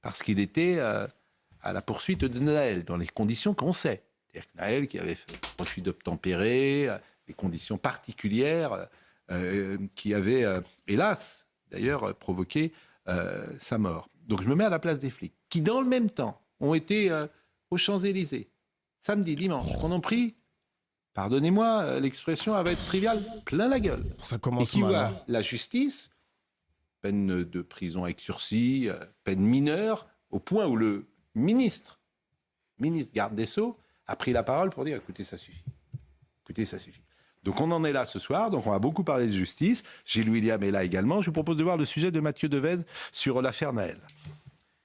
parce qu'il était à la poursuite de Naël, dans les conditions qu'on sait. C'est-à-dire que Naël, qui avait fait un refus d'obtempérer, des conditions particulières, qui avaient, hélas, d'ailleurs, provoqué sa mort. Donc je me mets à la place des flics, qui dans le même temps ont été aux Champs-Élysées, samedi, dimanche, qu'on en pris, pardonnez-moi, l'expression va être triviale, plein la gueule. Ça commence et qui mal. voit la justice, peine de prison avec sursis, peine mineure, au point où le ministre garde des Sceaux, a pris la parole pour dire écoutez, ça suffit. Écoutez, ça suffit. Donc on en est là ce soir, donc on va beaucoup parler de justice. Gilles William est là également. Je vous propose de voir le sujet de Mathieu Devez sur l'affaire Naël.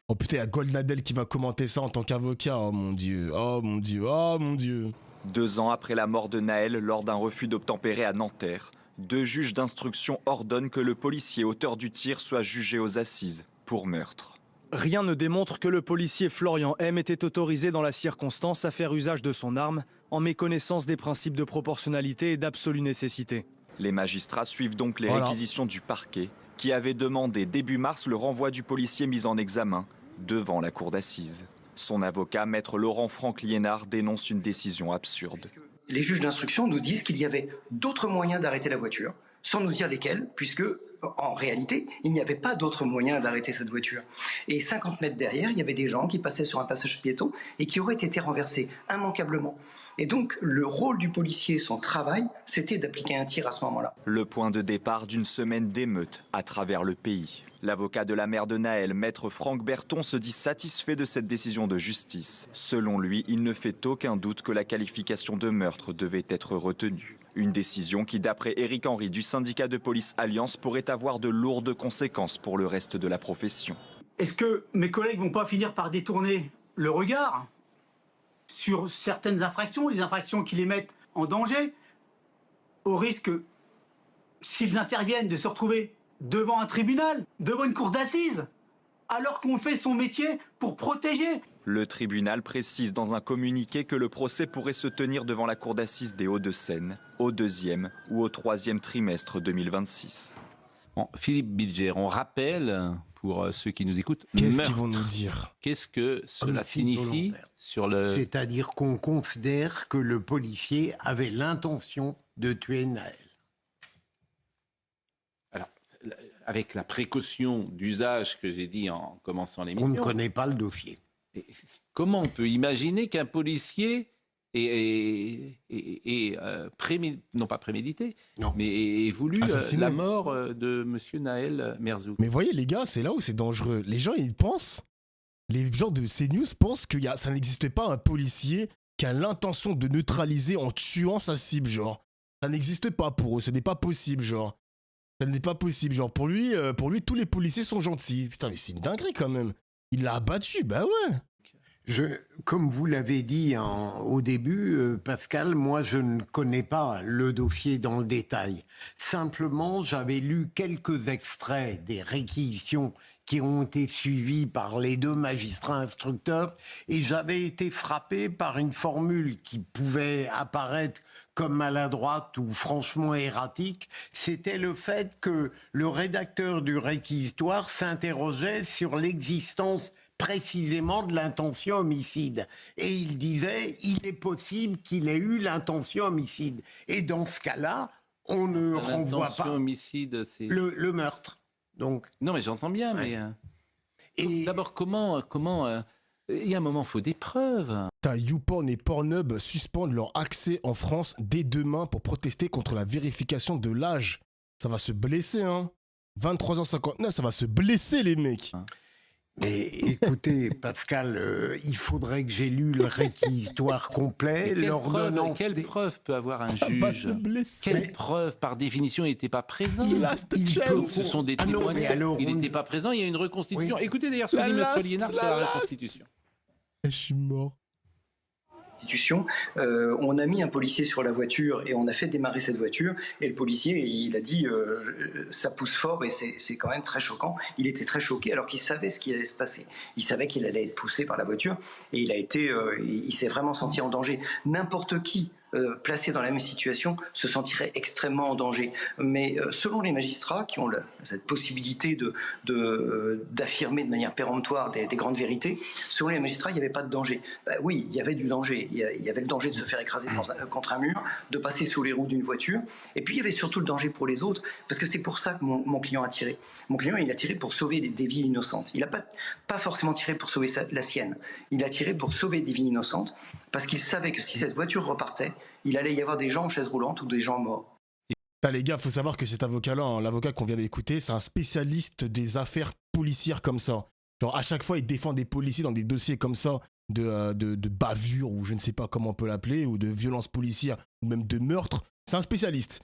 Oh putain, il y a Goldnadel qui va commenter ça en tant qu'avocat. Oh mon Dieu, oh mon Dieu, oh mon Dieu. 2 ans après la mort de Naël, lors d'un refus d'obtempérer à Nanterre, 2 juges d'instruction ordonnent que le policier auteur du tir soit jugé aux assises pour meurtre. Rien ne démontre que le policier Florian M était autorisé dans la circonstance à faire usage de son arme en méconnaissance des principes de proportionnalité et d'absolue nécessité. Les magistrats suivent donc les réquisitions du parquet qui avait demandé début mars le renvoi du policier mis en examen devant la cour d'assises. Son avocat, maître Laurent Franck-Liénard, dénonce une décision absurde. Les juges d'instruction nous disent qu'il y avait d'autres moyens d'arrêter la voiture, sans nous dire lesquels, puisque en réalité, il n'y avait pas d'autres moyens d'arrêter cette voiture. Et 50 mètres derrière, il y avait des gens qui passaient sur un passage piéton et qui auraient été renversés immanquablement. Et donc, le rôle du policier, son travail, c'était d'appliquer un tir à ce moment-là. Le point de départ d'une semaine d'émeutes à travers le pays. L'avocat de la mère de Naël, maître Franck Berton, se dit satisfait de cette décision de justice. Selon lui, il ne fait aucun doute que la qualification de meurtre devait être retenue. Une décision qui, d'après Éric Henry du syndicat de police Alliance, pourrait avoir de lourdes conséquences pour le reste de la profession. Est-ce que mes collègues vont pas finir par détourner le regard sur certaines infractions, les infractions qui les mettent en danger, au risque, s'ils interviennent, de se retrouver devant un tribunal, devant une cour d'assises, alors qu'on fait son métier pour protéger? Le tribunal précise dans un communiqué que le procès pourrait se tenir devant la cour d'assises des Hauts-de-Seine au 2e ou au 3e trimestre 2026. Bon, Philippe Bilger, on rappelle, pour ceux qui nous écoutent, qu'est-ce qu'ils vont nous dire? Qu'est-ce que cela signifie sur le... C'est-à-dire qu'on considère que le policier avait l'intention de tuer Naël. Alors, avec la précaution d'usage que j'ai dit en commençant l'émission... On ne connaît pas le dossier. Comment on peut imaginer qu'un policier non pas prémédité, mais ait voulu la mort de M. Naël Merzouk? Mais voyez les gars, c'est là où c'est dangereux. Les gens, ils pensent, les gens de CNews pensent que ça n'existe pas un policier qui a l'intention de neutraliser en tuant sa cible, genre. Ça n'existe pas pour eux, ce n'est pas possible, genre. Ça n'est pas possible, genre. Pour lui, tous les policiers sont gentils. Putain, mais c'est une dinguerie quand même. Il l'a abattu, bah ouais. Comme vous l'avez dit au début, Pascal, moi je ne connais pas le dossier dans le détail. Simplement, j'avais lu quelques extraits des réquisitions qui ont été suivies par les 2 magistrats instructeurs et j'avais été frappé par une formule qui pouvait apparaître comme maladroite ou franchement erratique. C'était le fait que le rédacteur du réquisitoire s'interrogeait sur l'existence précisément de l'intention homicide. Et il disait, il est possible qu'il ait eu l'intention homicide. Et dans ce cas-là, on ne renvoie pas... homicide, c'est... Le meurtre. Donc... Non, mais j'entends bien, mais... Et... D'abord, comment il y a un moment, il faut des preuves. YouPorn et Pornhub suspendent leur accès en France dès demain pour protester contre la vérification de l'âge. Ça va se blesser, hein. 23h59, ça va se blesser, les mecs. Mais écoutez, Pascal, il faudrait que j'ai lu le réquisitoire complet. Quelle preuve peut avoir un juge? Quelle preuve, par définition, il n'était pas présent? Ce sont des témoins. Il n'était pas présent, il y a une reconstitution. Oui. Écoutez d'ailleurs ce que dit Maître Liénard sur la reconstitution. Je suis mort. On a mis un policier sur la voiture et on a fait démarrer cette voiture et le policier il a dit ça pousse fort et c'est quand même très choquant. Il était très choqué alors qu'il savait ce qui allait se passer. Il savait qu'il allait être poussé par la voiture et il s'est vraiment senti en danger. N'importe qui placés dans la même situation se sentiraient extrêmement en danger. Mais selon les magistrats qui ont cette possibilité d'affirmer de manière péremptoire des grandes vérités, selon les magistrats, il n'y avait pas de danger. Oui, il y avait du danger. Il y avait le danger de se faire écraser contre un mur, de passer sous les roues d'une voiture. Et puis il y avait surtout le danger pour les autres, parce que c'est pour ça que mon client a tiré. Mon client, il a tiré pour sauver des vies innocentes. Il n'a pas forcément tiré pour sauver la sienne. Il a tiré pour sauver des vies innocentes, parce qu'il savait que si cette voiture repartait, il allait y avoir des gens en chaise roulante ou des gens morts. Les gars, faut savoir que cet avocat-là, hein, l'avocat qu'on vient d'écouter, c'est un spécialiste des affaires policières comme ça. Genre, à chaque fois, il défend des policiers dans des dossiers comme ça, de bavure, ou je ne sais pas comment on peut l'appeler, ou de violence policière, ou même de meurtre. C'est un spécialiste.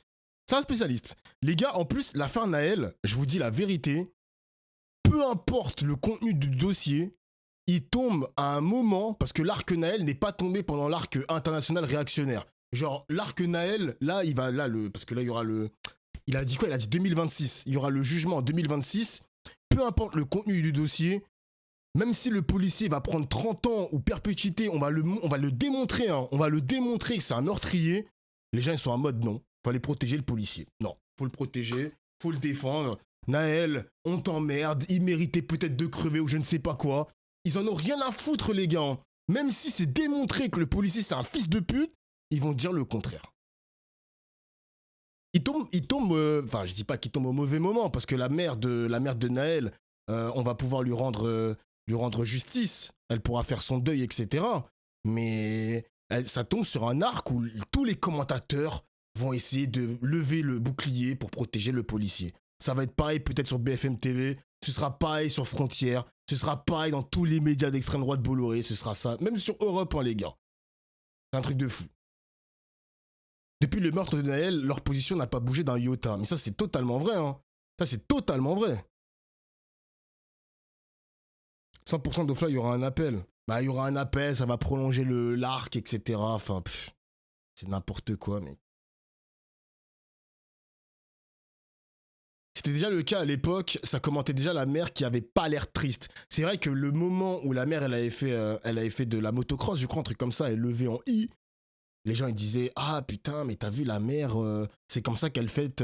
C'est un spécialiste. Les gars, en plus, l'affaire Nahel, je vous dis la vérité, peu importe le contenu du dossier, il tombe à un moment, parce que l'arc Nahel n'est pas tombé pendant l'arc international réactionnaire. Genre, l'arc Nahel, là, il va, là, parce que là, il y aura il a dit quoi? Il a dit 2026. Il y aura le jugement en 2026. Peu importe le contenu du dossier, même si le policier va prendre 30 ans ou perpétuité, on va le démontrer, hein. On va le démontrer que c'est un meurtrier. Les gens, ils sont en mode non. Faut aller protéger le policier. Non, faut le protéger, faut le défendre. Nahel, on t'emmerde, il méritait peut-être de crever ou je ne sais pas quoi. Ils en ont rien à foutre, les gars. Même si c'est démontré que le policier, c'est un fils de pute, ils vont dire le contraire. Il tombe, enfin, je dis pas qu'il tombe au mauvais moment, parce que la mère de Nahel, on va pouvoir lui rendre justice. Elle pourra faire son deuil, etc. Mais ça tombe sur un arc où tous les commentateurs vont essayer de lever le bouclier pour protéger le policier. Ça va être pareil peut-être sur BFM TV, ce sera pareil sur Frontières, ce sera pareil dans tous les médias d'extrême droite Bolloré, ce sera ça. Même sur Europe, hein, les gars. C'est un truc de fou. Depuis le meurtre de Nahel, leur position n'a pas bougé d'un iota. Mais ça, c'est totalement vrai, hein. Ça, c'est totalement vrai. 100% d'Ofla, il y aura un appel. Bah, il y aura un appel, ça va prolonger l'arc, etc. Enfin, c'est n'importe quoi, mec. C'était déjà le cas à l'époque, ça commentait déjà la mère qui avait pas l'air triste. C'est vrai que le moment où la mère, elle avait fait de la motocross, je crois, un truc comme ça, elle levait en I, les gens ils disaient « Ah putain, mais t'as vu la mère, c'est comme ça qu'elle fait...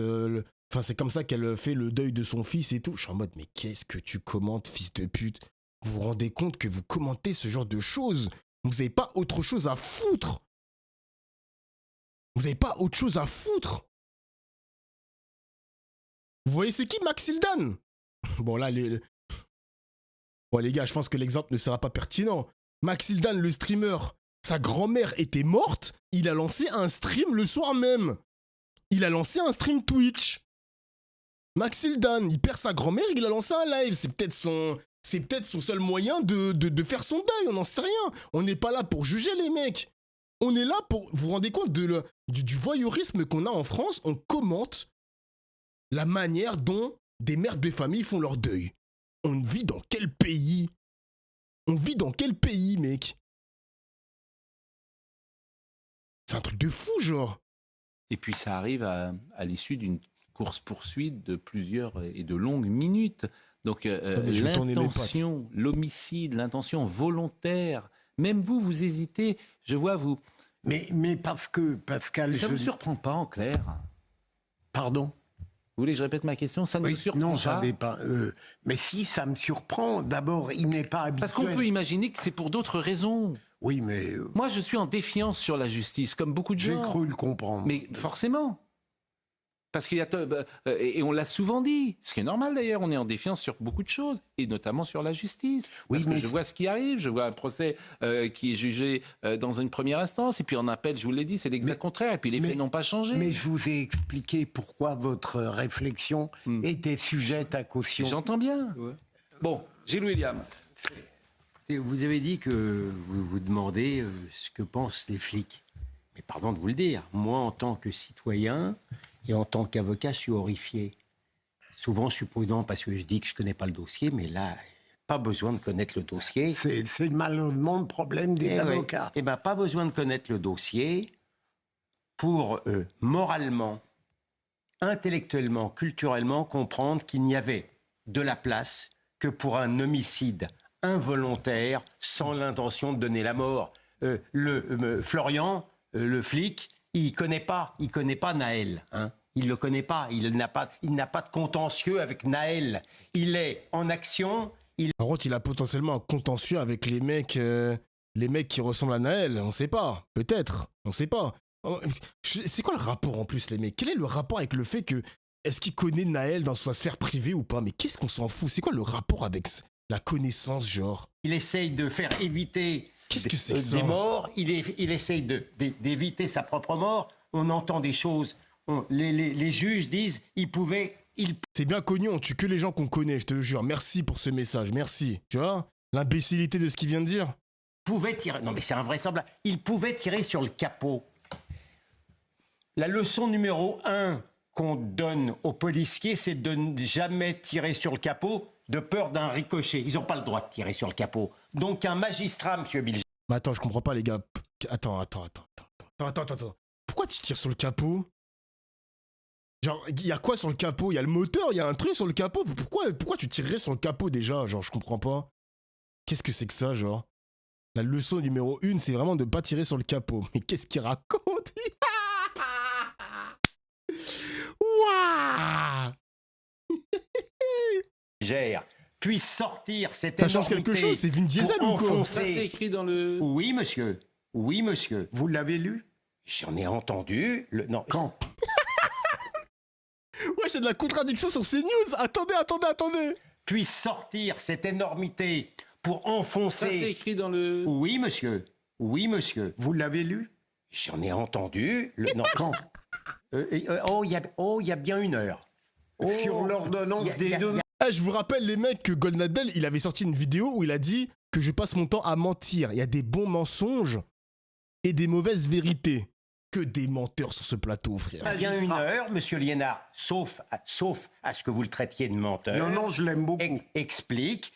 c'est comme ça qu'elle fait le deuil de son fils et tout. » Je suis en mode « Mais qu'est-ce que tu commentes, fils de pute? Vous vous rendez compte que vous commentez ce genre de choses? Vous n'avez pas autre chose à foutre? Vous n'avez pas autre chose à foutre? Vous voyez c'est qui Maxildan? Bon là, bon les gars, je pense que l'exemple ne sera pas pertinent. Maxildan, le streamer, sa grand-mère était morte, il a lancé un stream le soir même. Il a lancé un stream Twitch. Maxildan, il perd sa grand-mère, il a lancé un live. C'est peut-être son seul moyen de faire son deuil, on n'en sait rien. On n'est pas là pour juger les mecs. On est là pour... Vous vous rendez compte du voyeurisme qu'on a en France? On commente la manière dont des mères de famille font leur deuil. On vit dans quel pays? On vit dans quel pays, mec? C'est un truc de fou, genre. Et puis ça arrive à l'issue d'une course-poursuite de plusieurs et de longues minutes. Donc l'intention, l'homicide, l'intention volontaire, même vous hésitez, je vois vous... Mais parce que, Pascal... Ça ne vous surprend pas, en clair? Pardon? Vous voulez que je répète ma question? Ça ne vous surprend pas? Non, j'avais pas... mais si, ça me surprend. D'abord, il n'est pas habituel... Parce qu'on peut imaginer que c'est pour d'autres raisons. Oui, mais... Moi, je suis en défiance sur la justice, comme beaucoup de gens. J'ai cru le comprendre. Mais forcément. Parce qu'il y a... et on l'a souvent dit. Ce qui est normal, d'ailleurs. On est en défiance sur beaucoup de choses, et notamment sur la justice. Parce que je vois ce qui arrive. Je vois un procès qui est jugé dans une première instance, et puis en appel, je vous l'ai dit, c'est l'exact contraire. Et puis les faits n'ont pas changé. Mais je vous ai expliqué pourquoi votre réflexion était sujette à caution. J'entends bien. Ouais. Bon, Gilles William. Vous avez dit que vous vous demandez ce que pensent les flics. Mais pardon de vous le dire, moi en tant que citoyen et en tant qu'avocat, je suis horrifié. Souvent je suis prudent parce que je dis que je ne connais pas le dossier, mais là, pas besoin de connaître le dossier. C'est malheureusement le problème des avocats. Eh bien, pas besoin de connaître le dossier pour moralement, intellectuellement, culturellement comprendre qu'il n'y avait de la place que pour un homicide involontaire, sans l'intention de donner la mort. Florian, le flic, il connaît pas Naël. Hein. Il le connaît pas. Il n'a pas de contentieux avec Naël. Il est en action. Par contre, il a potentiellement un contentieux avec les mecs qui ressemblent à Naël. On sait pas. Peut-être. On sait pas. C'est quoi le rapport en plus, les mecs? Quel est le rapport avec le fait que... Est-ce qu'il connaît Naël dans sa sphère privée ou pas? Mais qu'est-ce qu'on s'en fout? C'est quoi le rapport avec la connaissance, genre? Il essaye de faire éviter Qu'est-ce que c'est que ça? des morts. Il essaye d'éviter sa propre mort. On entend des choses. Les juges disent C'est bien connu, on tue que les gens qu'on connaît, je te le jure. Merci pour ce message, merci. Tu vois l'imbécilité de ce qu'il vient de dire? pouvait tirer. Non, mais c'est invraisemblable. Il pouvait tirer sur le capot. La leçon numéro 1 qu'on donne aux policiers, c'est de ne jamais tirer sur le capot de peur d'un ricochet. Ils n'ont pas le droit de tirer sur le capot. Donc un magistrat, M. Bilger... Mais attends, je comprends pas, les gars. Attends. Pourquoi tu tires sur le capot? Genre, il y a quoi sur le capot? Il y a le moteur, il y a un truc sur le capot. Pourquoi tu tirerais sur le capot déjà? Genre, je comprends pas. Qu'est-ce que c'est que ça, genre? La leçon numéro 1, c'est vraiment de pas tirer sur le capot. Mais qu'est-ce qu'il raconte? Waouh! puisse sortir cette Ça change quelque chose, c'est Vin Diesel ou quoi? Ça, c'est écrit dans le... Oui, monsieur. Oui, monsieur. Vous l'avez lu? J'en ai entendu. Non. Quand? Ouais, c'est de la contradiction sur CNews. Attendez. Puisse sortir cette énormité pour enfoncer... Ça, c'est écrit dans le... Oui, monsieur. Oui, monsieur. Vous l'avez lu? J'en ai entendu. Non. Quand? Il y a bien une heure. Sur l'ordonnance des deux... Je vous rappelle, les mecs, que Goldnadel, il avait sorti une vidéo où il a dit que je passe mon temps à mentir. Il y a des bons mensonges et des mauvaises vérités. Que des menteurs sur ce plateau, frère. Il y a une heure, monsieur Liénard, sauf à ce que vous le traitiez de menteur. Non, je l'aime beaucoup. Explique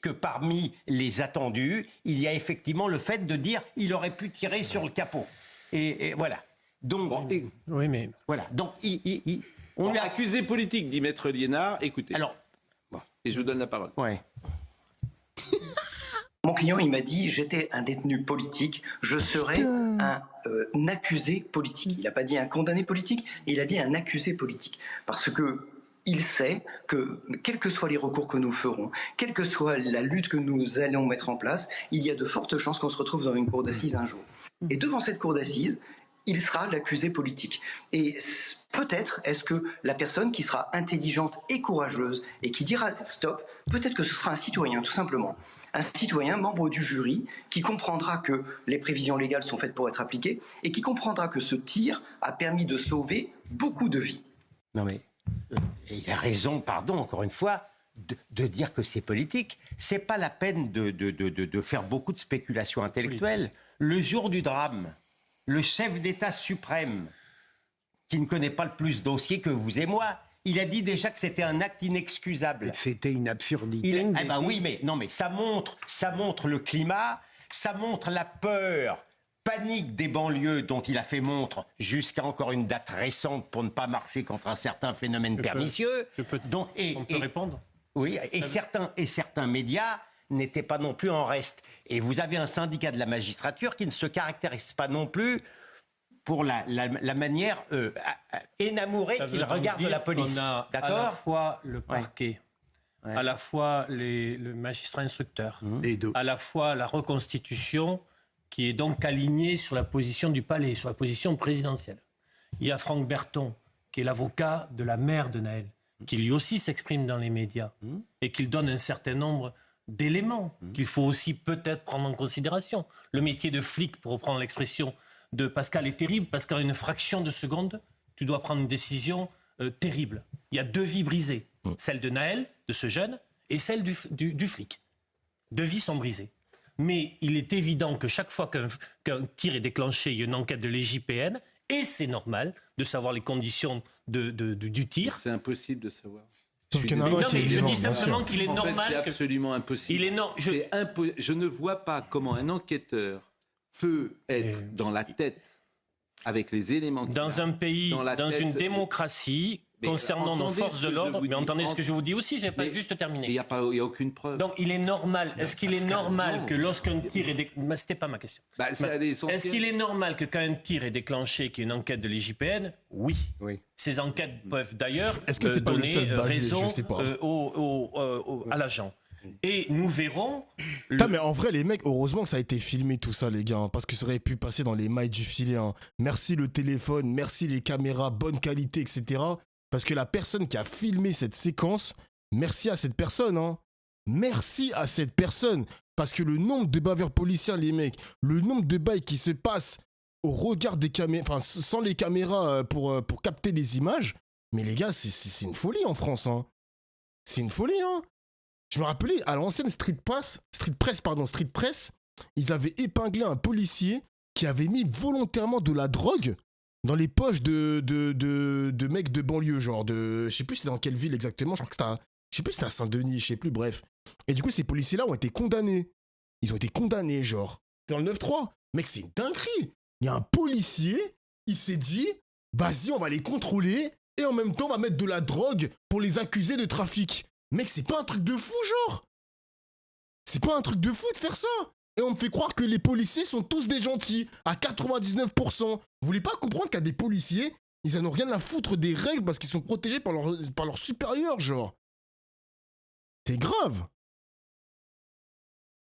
que parmi les attendus, il y a effectivement le fait de dire il aurait pu tirer sur le capot. Et voilà. Donc, oui, mais... Voilà. Donc, on lui a accusé politique, dit Maître Liénard. Écoutez. Alors, et je vous donne la parole. Ouais. Mon client, il m'a dit, j'étais un détenu politique, je serais un accusé politique. Il n'a pas dit un condamné politique, il a dit un accusé politique. Parce que il sait que, quels que soient les recours que nous ferons, quelle que soit la lutte que nous allons mettre en place, il y a de fortes chances qu'on se retrouve dans une cour d'assises un jour. Et devant cette cour d'assises, il sera l'accusé politique. Et peut-être est-ce que la personne qui sera intelligente et courageuse et qui dira stop, peut-être que ce sera un citoyen, tout simplement. Un citoyen, membre du jury, qui comprendra que les prévisions légales sont faites pour être appliquées et qui comprendra que ce tir a permis de sauver beaucoup de vies. Non mais, il a raison, pardon, encore une fois, de dire que c'est politique. C'est pas la peine de faire beaucoup de spéculations intellectuelles. Le jour du drame, le chef d'État suprême, qui ne connaît pas le plus dossier que vous et moi, il a dit déjà que c'était un acte inexcusable. C'était une absurdité. Oui, mais ça montre le climat, ça montre la peur, panique des banlieues dont il a fait montre jusqu'à encore une date récente pour ne pas marcher contre un certain phénomène pernicieux. On peut répondre? Oui, et certains médias n'était pas non plus en reste. Et vous avez un syndicat de la magistrature qui ne se caractérise pas non plus pour la manière énamourée qu'il regarde la police. On a à la fois le parquet, à la fois le magistrat instructeur, à la fois la reconstitution qui est donc alignée sur la position du palais, sur la position présidentielle. Il y a Franck Berton, qui est l'avocat de la mère de Naël, qui lui aussi s'exprime dans les médias et qui donne un certain nombre d'éléments qu'il faut aussi peut-être prendre en considération. Le métier de flic, pour reprendre l'expression de Pascal, est terrible parce qu'en une fraction de seconde, tu dois prendre une décision terrible. Il y a 2 vies brisées, celle de Naël, de ce jeune, et celle du flic. 2 vies sont brisées. Mais il est évident que chaque fois qu'un tir est déclenché, il y a une enquête de l'IGPN, et c'est normal de savoir les conditions du tir. C'est impossible de savoir. Je dis simplement qu'il est normal. C'est absolument impossible. Je ne vois pas comment un enquêteur peut être dans la tête avec les éléments. Dans un pays, dans une démocratie, concernant nos forces de l'ordre. Mais entendez ce que je vous dis aussi, je n'ai pas juste terminé. Il n'y a aucune preuve. Donc il est normal, est-ce qu'il est normal que lorsqu'un tir est déclenché... C'était pas ma question. Est-ce qu'il est normal que quand un tir est déclenché, qu'il y ait une enquête de l'IGPN? Oui. Ces enquêtes peuvent d'ailleurs donner raison à l'agent. Et nous verrons... Mais en vrai, les mecs, heureusement que ça a été filmé tout ça, les gars, hein, parce que ça aurait pu passer dans les mailles du filet. Hein. Merci le téléphone, merci les caméras, bonne qualité, etc. Parce que la personne qui a filmé cette séquence, merci à cette personne. Hein. Merci à cette personne. Parce que le nombre de baveurs policiers, les mecs, le nombre de bails qui se passent au regard des caméras, enfin, sans les caméras pour capter les images, mais les gars, c'est une folie en France. Hein. C'est une folie, hein. Je me rappelais, à l'ancienne Street Press, ils avaient épinglé un policier qui avait mis volontairement de la drogue dans les poches de mecs de banlieue, genre de... Je sais plus c'était dans quelle ville exactement, je crois que c'était je sais plus c'était à Saint-Denis, je sais plus, bref. Et du coup, ces policiers-là ont été condamnés. Ils ont été condamnés, genre. Dans le 9-3. Mec, c'est une dinguerie. Il y a un policier, il s'est dit, vas-y, on va les contrôler et en même temps, on va mettre de la drogue pour les accuser de trafic. Mec, c'est pas un truc de fou, genre. C'est pas un truc de fou de faire ça. Et on me fait croire que les policiers sont tous des gentils, à 99%. Vous voulez pas comprendre qu'il y a des policiers, ils en ont rien à foutre des règles parce qu'ils sont protégés par leurs supérieurs, genre. C'est grave.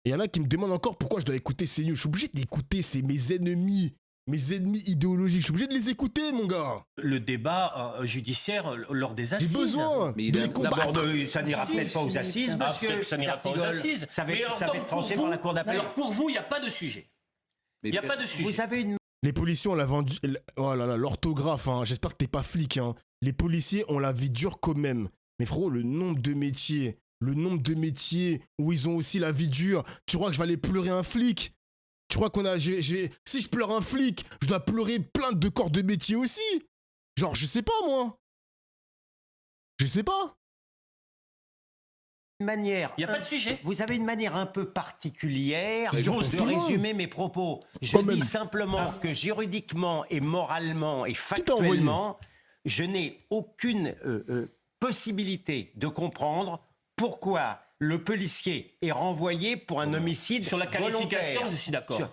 Et il y en a qui me demandent encore pourquoi je dois écouter CNews. Je suis obligé d'écouter, c'est mes ennemis idéologiques. Je suis obligé de les écouter, mon gars. Le débat judiciaire lors des assises. J'ai besoin mais de les combattre. D'abord, ça n'ira peut-être pas aux assises, monsieur. Ça n'ira pas aux assises. Ça va être tranché par la Cour d'appel. Alors pour vous, il n'y a pas de sujet. Il n'y a pas de sujet. Vous avez une... Les policiers, on l'a vendu... Oh là là, l'orthographe, hein. J'espère que t'es pas flic. Hein. Les policiers, on la vie dure quand même. Mais frérot, le nombre de métiers où ils ont aussi la vie dure. Tu crois que je vais aller pleurer un flic? Tu crois qu'on a... Si je pleure un flic, je dois pleurer plein de corps de métier aussi. Genre, je sais pas, moi. Je sais pas. Manière. Il n'y a pas de sujet. Vous avez une manière un peu particulière de justement. résumer mes propos. Je dis simplement que juridiquement et moralement et factuellement, je n'ai aucune possibilité de comprendre pourquoi le policier est renvoyé pour un homicide sur la qualification, volontaire. Je suis d'accord. Ça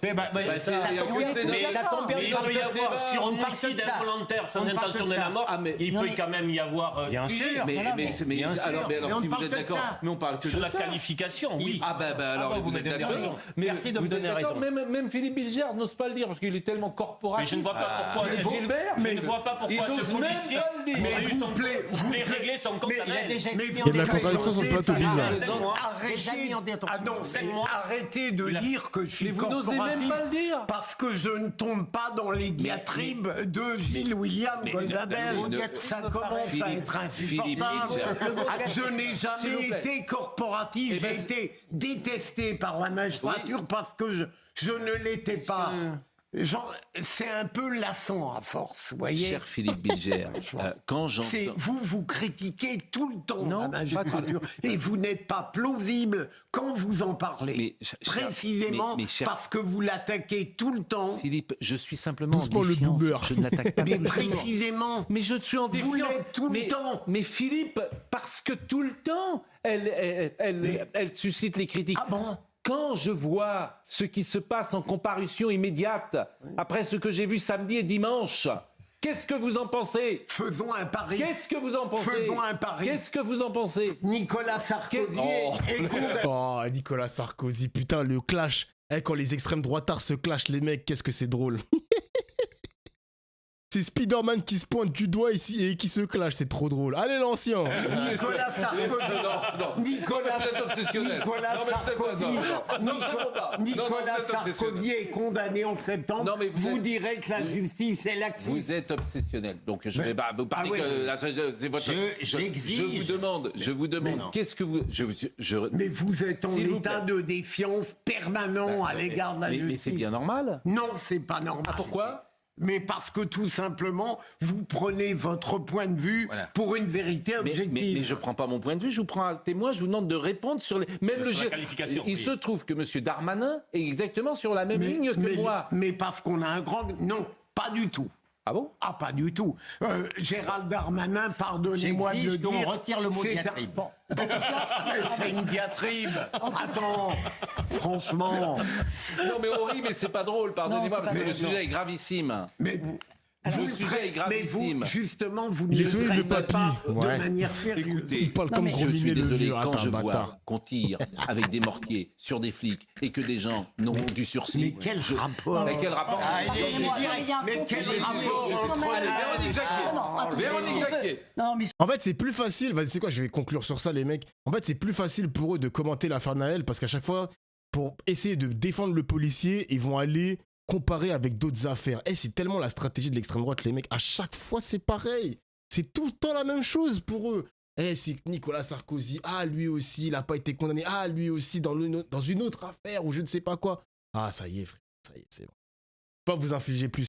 tombe bien. Mais il peut y avoir sur homicide involontaire sans intention de la mort, il peut quand même y avoir... Bien sûr. Alors si vous êtes d'accord, mais on parle que sur de la qualification, oui. Alors vous êtes d'accord. Merci de me donner raison. Même Philippe Bilger n'ose pas le dire parce qu'il est tellement corporatif. Mais je ne vois pas pourquoi ce policier a eu son... Vous voulez régler son compte à elle. Il y a de la contradiction sur le plateau bizarre. Arrêtez de dire que je suis corporatif parce que je ne tombe pas dans les diatribes de Gilles William Goldadel. Ça commence à être insupportable. Je n'ai jamais été corporatif. J'ai été détesté par la magistrature parce que je ne l'étais pas. C'est un peu lassant à force, vous voyez. Cher Philippe Bilger, quand j'entends... Vous critiquez tout le temps la magistrature et vous n'êtes pas plausible quand vous en parlez. Précisément parce que vous l'attaquez tout le temps. Philippe, je suis simplement doucement en défiance. Le boomer. Je ne l'attaque pas. Mais précisément. Mais je suis en défiance. Vous l'êtes tout le temps. Mais Philippe, parce que tout le temps, elle suscite les critiques. Ah bon ? Quand je vois ce qui se passe en comparution immédiate, après ce que j'ai vu samedi et dimanche, qu'est-ce que vous en pensez? Faisons un pari. Qu'est-ce que vous en pensez? Faisons un pari. Qu'est-ce que vous en pensez? Nicolas Sarkozy est condamné. Oh, Nicolas Sarkozy, putain, le clash. Quand les extrêmes droitards se clashent, les mecs, qu'est-ce que c'est drôle. C'est Spider-Man qui se pointe du doigt ici et qui se clash, c'est trop drôle. Allez, l'ancien. Nicolas Sarkozy. Nicolas Sarkozy est condamné en septembre. Vous direz que la justice est laxiste. Vous êtes obsessionnel. Donc je vais vous parler que c'est votre... Je vous demande, qu'est-ce que vous... Mais vous êtes en état de défiance permanent à l'égard de la justice. Mais c'est bien normal. Non, c'est pas normal. Pourquoi ? Mais parce que tout simplement, vous prenez votre point de vue pour une vérité objective. Mais je ne prends pas mon point de vue, je vous prends un témoin, je vous demande de répondre sur les... Même sur la qualification. Il se trouve que M. Darmanin est exactement sur la même ligne que moi. Mais parce qu'on a un grand... Non, pas du tout. Ah bon? Ah, pas du tout. Gérald Darmanin, pardonnez-moi de le dire. qu'on retire le mot diatribe. C'est une diatribe. Attends, franchement. Non, mais Henri, mais c'est pas drôle, pardonnez-moi, parce que le sujet est gravissime. Mais le sujet est gravissime. Mais vous, justement, vous ne Il est le souillé traitez le papy. pas de Ouais. manière sérieuse. Écoutez, Il parle comme je Gros suis Minet le désolé, vieux. quand Attends, je bâtard. vois qu'on tire avec des mortiers sur des flics et que des gens n'ont du sursis... Mais quel rapport? Mais quel rapport? Mais quel rapport entre... Allez, Véronique Jacquier. En fait, c'est plus facile. Vas-y, c'est quoi? Je vais conclure sur ça, les mecs. En fait, c'est plus facile pour eux de commenter l'affaire Naël parce qu'à chaque fois, pour essayer de défendre le policier, ils vont aller comparer avec d'autres affaires. Et c'est tellement la stratégie de l'extrême droite, les mecs. À chaque fois, c'est pareil. C'est tout le temps la même chose pour eux. C'est Nicolas Sarkozy. Ah, lui aussi, il n'a pas été condamné. Ah, lui aussi, dans une autre affaire ou je ne sais pas quoi. Ah, ça y est, frère. Ça y est, c'est bon. Pas vous infliger plus.